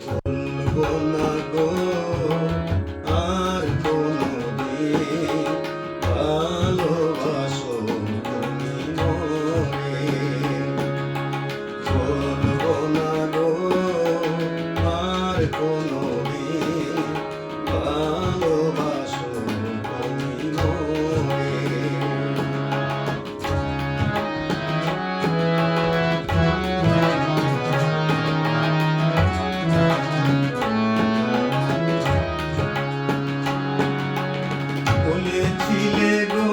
ভুলবো না গো আর কোনোদিন, ভালোবাসো তুমি মোরে। ভুলবো না গো আর কোনোদিন, ভালোবাসো তুমি মোরে। বলেছিলে গো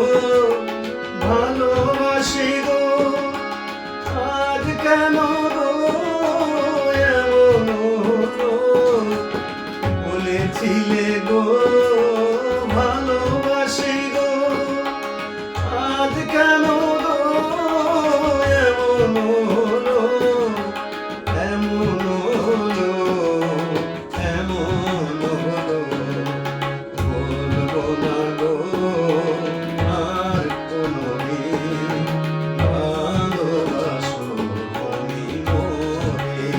ভালোবাসি গো, আজ কেন গো এমন হলো? বলেছিলে গো ভালোবাসি গো, আজ কেন গো এমন হলো? এমন হলো, এমন হলো। বলবো না গো আর কোনোদিন, ভালোবাসো তুমি মোরে।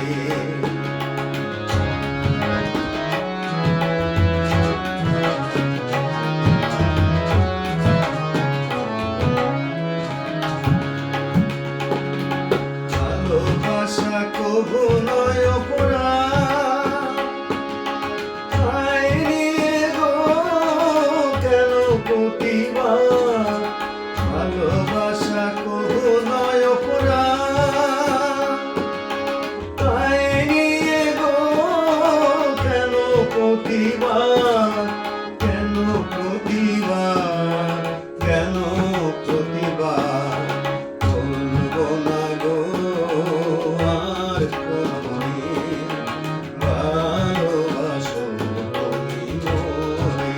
ভালোবাসা কবু নয় অপরাধ, তাই নিয়ে গো কেন প্রতিবাদ? ভালোবাসা কবু নয় অপরাধ, তাই নিয়ে গো কেন প্রতিবাদ? কেন প্রতিবাদ? কেন প্রতিবাদ? বলবো না গো আর কোনোদিন, ভালোবাসো তুমি মোরে।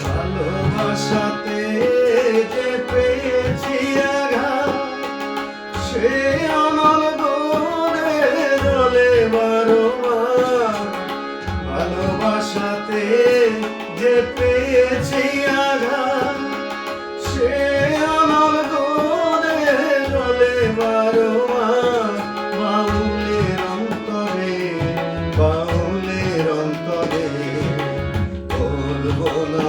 ভালোবাসাতে যে পেয়েছি আঘাত, সে অনল গলে জলে বারবার। ভালোবাসাতে যে পেয়েছি আঘাত, সে অনল গলে জলে বারবার। বাউলের অন্তরে, বাউলের অন্তরে, বলবো না